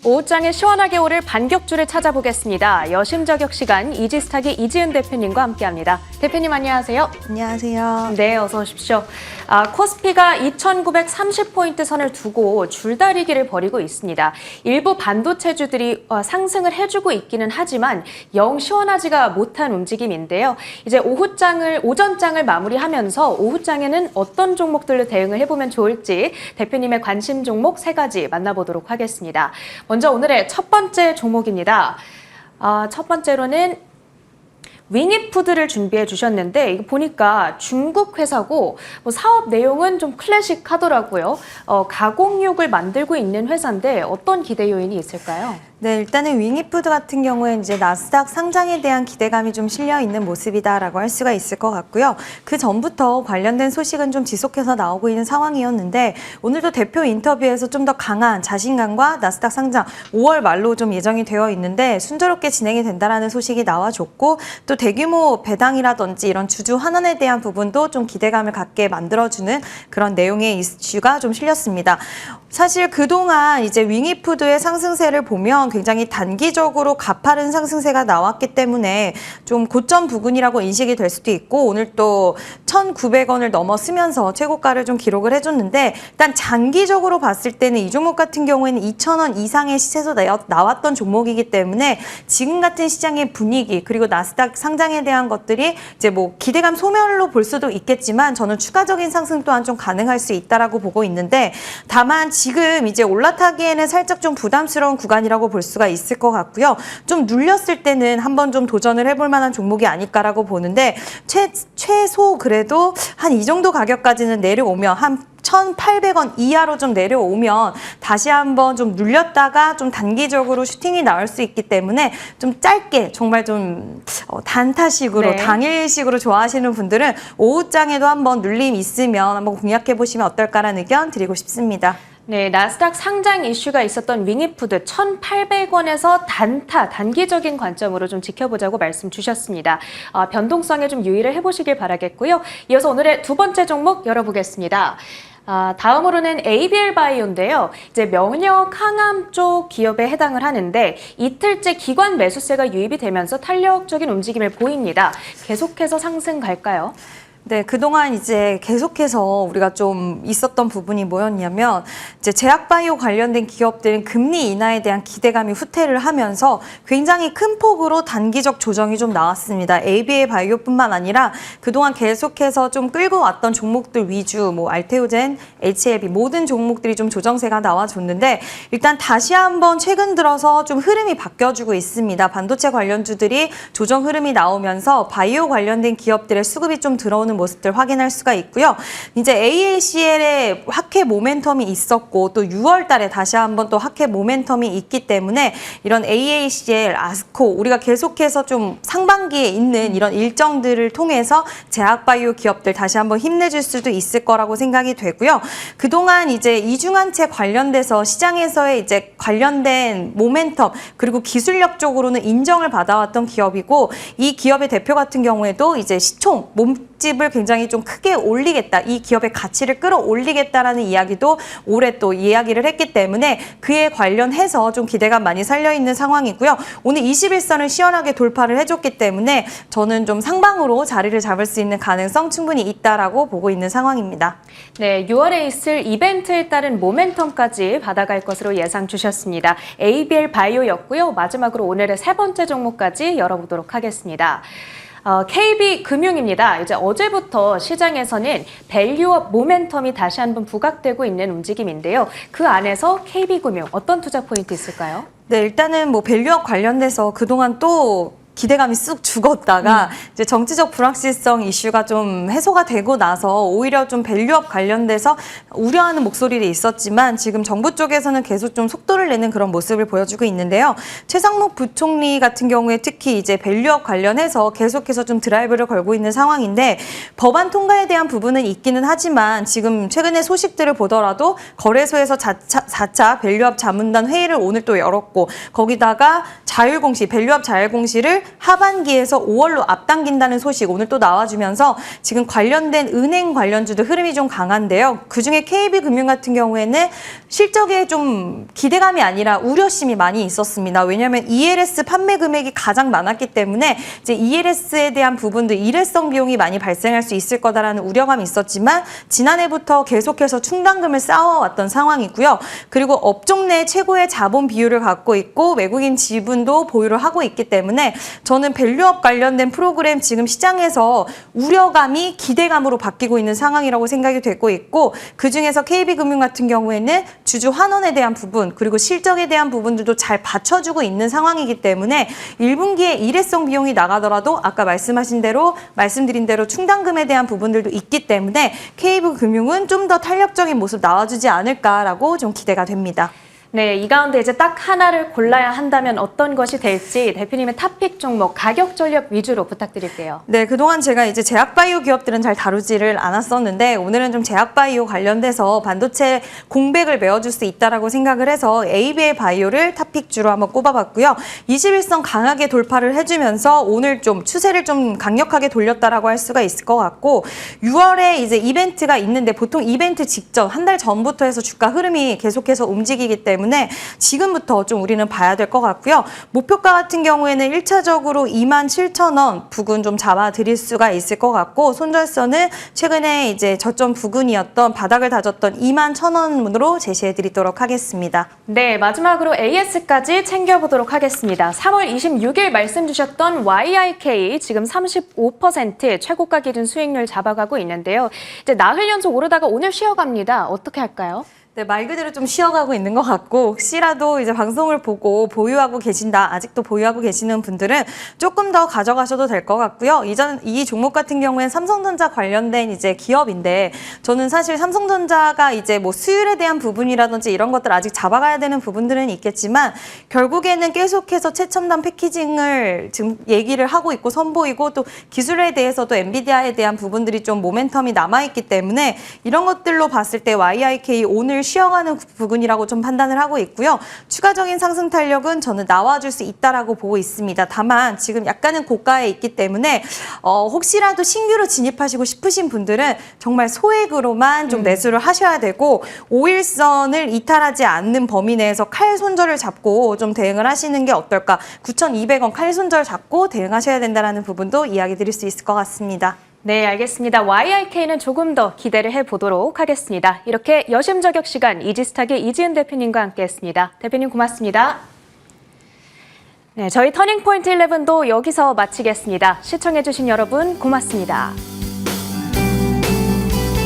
오후장에 시원하게 오를 반격주를 찾아보겠습니다. 여심저격 시간 이지스탁의 이지은 대표님과 함께합니다. 대표님 안녕하세요. 안녕하세요. 네, 어서 오십시오. 코스피가 2,930포인트 선을 두고 줄다리기를 벌이고 있습니다. 일부 반도체주들이 상승을 해주고 있기는 하지만 영 시원하지가 못한 움직임인데요. 이제 오전장을 마무리하면서 오후장에는 어떤 종목들로 대응을 해보면 좋을지 대표님의 관심 종목 3가지 만나보도록 하겠습니다. 먼저 오늘의 첫 번째 종목입니다. 첫 번째로는 윙잇푸드를 준비해 주셨는데 이거 보니까 중국 회사고 사업 내용은 좀 클래식하더라고요. 가공육을 만들고 있는 회사인데 어떤 기대 요인이 있을까요? 네, 일단은 윙잇푸드 같은 경우에 이제 나스닥 상장에 대한 기대감이 좀 실려 있는 모습이다라고 할 수가 있을 것 같고요. 그 전부터 관련된 소식은 좀 지속해서 나오고 있는 상황이었는데 오늘도 대표 인터뷰에서 좀 더 강한 자신감과 나스닥 상장 5월 말로 좀 예정이 되어 있는데 순조롭게 진행이 된다라는 소식이 나와줬고 또 대규모 배당이라든지 이런 주주 환원에 대한 부분도 좀 기대감을 갖게 만들어주는 그런 내용의 이슈가 좀 실렸습니다. 사실 그동안 이제 윙잇푸드의 상승세를 보면 굉장히 단기적으로 가파른 상승세가 나왔기 때문에 좀 고점 부근이라고 인식이 될 수도 있고 오늘 또 1,900원을 넘어서면서 최고가를 좀 기록을 해줬는데 일단 장기적으로 봤을 때는 이 종목 같은 경우에는 2,000원 이상의 시세에서 나왔던 종목이기 때문에 지금 같은 시장의 분위기 그리고 나스닥 상장에 대한 것들이 이제 뭐 기대감 소멸로 볼 수도 있겠지만 저는 추가적인 상승 또한 좀 가능할 수 있다라고 보고 있는데 다만 지금 이제 올라타기에는 살짝 좀 부담스러운 구간이라고 볼 수가 있을 것 같고요. 좀 눌렸을 때는 한번 좀 도전을 해볼 만한 종목이 아닐까라고 보는데 최소 그래도 한 이 정도 가격까지는 내려오면 한 1,800원 이하로 좀 내려오면 다시 한번 좀 눌렸다가 좀 단기적으로 슈팅이 나올 수 있기 때문에 좀 짧게 정말 좀 단타식으로 네. 당일식으로 좋아하시는 분들은 오후장에도 한번 눌림 있으면 한번 공략해 보시면 어떨까라는 의견 드리고 싶습니다. 네, 나스닥 상장 이슈가 있었던 윙잇푸드 1,800원에서 단기적인 관점으로 좀 지켜보자고 말씀 주셨습니다. 변동성에 좀 유의를 해보시길 바라겠고요. 이어서 오늘의 두 번째 종목 열어보겠습니다. 다음으로는 ABL 바이오인데요. 이제 면역 항암 쪽 기업에 해당을 하는데 이틀째 기관 매수세가 유입이 되면서 탄력적인 움직임을 보입니다. 계속해서 상승 갈까요? 네, 그동안 이제 계속해서 우리가 좀 있었던 부분이 뭐였냐면 이제 제약바이오 관련된 기업들은 금리 인하에 대한 기대감이 후퇴를 하면서 굉장히 큰 폭으로 단기적 조정이 좀 나왔습니다. ABA 바이오뿐만 아니라 그동안 계속해서 좀 끌고 왔던 종목들 위주 뭐 알테오젠, HLB 모든 종목들이 좀 조정세가 나와줬는데 일단 다시 한번 최근 들어서 좀 흐름이 바뀌어주고 있습니다. 반도체 관련주들이 조정 흐름이 나오면서 바이오 관련된 기업들의 수급이 좀 들어오는 모습들 확인할 수가 있고요. 이제 AACL의 확회 모멘텀이 있었고 또 6월 달에 다시 한번 또 확회 모멘텀이 있기 때문에 이런 AACL, 아스코 우리가 계속해서 좀 상반기에 있는 이런 일정들을 통해서 제약바이오 기업들 다시 한번 힘내줄 수도 있을 거라고 생각이 되고요. 그동안 이제 이중한체 관련돼서 시장에서의 이제 관련된 모멘텀 그리고 기술력 쪽으로는 인정을 받아왔던 기업이고 이 기업의 대표 같은 경우에도 이제 시총 몸집을 굉장히 좀 크게 올리겠다. 이 기업의 가치를 끌어올리겠다라는 이야기도 올해 또 이야기를 했기 때문에 그에 관련해서 좀 기대감 많이 살려있는 상황이고요. 오늘 21선을 시원하게 돌파를 해줬기 때문에 저는 좀 상방으로 자리를 잡을 수 있는 가능성 충분히 있다라고 보고 있는 상황입니다. 네, 6월에 있을 이벤트에 따른 모멘텀까지 받아갈 것으로 예상 주셨습니다. ABL 바이오였고요. 마지막으로 오늘의 세 번째 종목까지 열어보도록 하겠습니다. KB금융입니다. 이제 어제부터 시장에서는 밸류업 모멘텀이 다시 한번 부각되고 있는 움직임인데요. 그 안에서 KB금융 어떤 투자 포인트 있을까요? 네, 일단은 뭐 밸류업 관련돼서 그동안 또 기대감이 쑥 죽었다가 이제 정치적 불확실성 이슈가 좀 해소가 되고 나서 오히려 좀 밸류업 관련돼서 우려하는 목소리도 있었지만 지금 정부 쪽에서는 계속 좀 속도를 내는 그런 모습을 보여주고 있는데요. 최상목 부총리 같은 경우에 특히 이제 밸류업 관련해서 계속해서 좀 드라이브를 걸고 있는 상황인데 법안 통과에 대한 부분은 있기는 하지만 지금 최근에 소식들을 보더라도 거래소에서 4차 밸류업 자문단 회의를 오늘 또 열었고 거기다가 자율공시, 밸류업 자율공시를 하반기에서 5월로 앞당긴다는 소식 오늘 또 나와주면서 지금 관련된 은행 관련주도 흐름이 좀 강한데요. 그중에 KB금융 같은 경우에는 실적에 좀 기대감이 아니라 우려심이 많이 있었습니다. 왜냐하면 ELS 판매 금액이 가장 많았기 때문에 이제 ELS에 대한 부분도 일회성 비용이 많이 발생할 수 있을 거다라는 우려감이 있었지만 지난해부터 계속해서 충당금을 쌓아왔던 상황이고요. 그리고 업종 내 최고의 자본 비율을 갖고 있고 외국인 지분도 보유를 하고 있기 때문에 저는 밸류업 관련된 프로그램 지금 시장에서 우려감이 기대감으로 바뀌고 있는 상황이라고 생각이 되고 있고 그중에서 KB금융 같은 경우에는 주주 환원에 대한 부분 그리고 실적에 대한 부분들도 잘 받쳐주고 있는 상황이기 때문에 1분기에 일회성 비용이 나가더라도 아까 말씀드린 대로 충당금에 대한 부분들도 있기 때문에 KB금융은 좀 더 탄력적인 모습 나와주지 않을까라고 좀 기대가 됩니다. 네, 이 가운데 이제 딱 하나를 골라야 한다면 어떤 것이 될지 대표님의 탑픽 종목 가격 전략 위주로 부탁드릴게요. 네, 그동안 제가 이제 제약바이오 기업들은 잘 다루지를 않았었는데 오늘은 좀 제약바이오 관련돼서 반도체 공백을 메워줄 수 있다라고 생각을 해서 ABL 바이오를 탑픽주로 한번 꼽아봤고요. 21선 강하게 돌파를 해주면서 오늘 좀 추세를 좀 강력하게 돌렸다라고 할 수가 있을 것 같고 6월에 이제 이벤트가 있는데 보통 이벤트 직전 한 달 전부터 해서 주가 흐름이 계속해서 움직이기 때문에 지금부터 좀 우리는 봐야 될 것 같고요. 목표가 같은 경우에는 1차적으로 27,000원 부근 좀 잡아드릴 수가 있을 것 같고 손절선은 최근에 이제 저점 부근이었던 바닥을 다졌던 21,000원으로 제시해드리도록 하겠습니다. 네, 마지막으로 AS까지 챙겨보도록 하겠습니다. 3월 26일 말씀 주셨던 YIK 지금 35% 최고가 기준 수익률 잡아가고 있는데요. 이제 나흘 연속 오르다가 오늘 쉬어갑니다. 어떻게 할까요? 네, 말 그대로 좀 쉬어가고 있는 것 같고 혹시라도 이제 방송을 보고 보유하고 계신다, 아직도 보유하고 계시는 분들은 조금 더 가져가셔도 될 것 같고요. 이 종목 같은 경우엔 삼성전자 관련된 이제 기업인데 저는 사실 삼성전자가 이제 뭐 수율에 대한 부분이라든지 이런 것들 아직 잡아가야 되는 부분들은 있겠지만 결국에는 계속해서 최첨단 패키징을 지금 얘기를 하고 있고 선보이고 또 기술에 대해서도 엔비디아에 대한 부분들이 좀 모멘텀이 남아있기 때문에 이런 것들로 봤을 때 YIK 오늘 쉬어가는 부분이라고 좀 판단을 하고 있고요. 추가적인 상승 탄력은 저는 나와줄 수 있다라고 보고 있습니다. 다만 지금 약간은 고가에 있기 때문에 혹시라도 신규로 진입하시고 싶으신 분들은 정말 소액으로만 좀 매수를 하셔야 되고 5일선을 이탈하지 않는 범위 내에서 칼 손절을 잡고 좀 대응을 하시는 게 어떨까. 9,200원 칼 손절 잡고 대응하셔야 된다는 부분도 이야기 드릴 수 있을 것 같습니다. 네, 알겠습니다. YIK는 조금 더 기대를 해보도록 하겠습니다. 이렇게 여심저격 시간 이지스탁의 이지은 대표님과 함께했습니다. 대표님 고맙습니다. 네, 저희 터닝포인트 11도 여기서 마치겠습니다. 시청해주신 여러분 고맙습니다.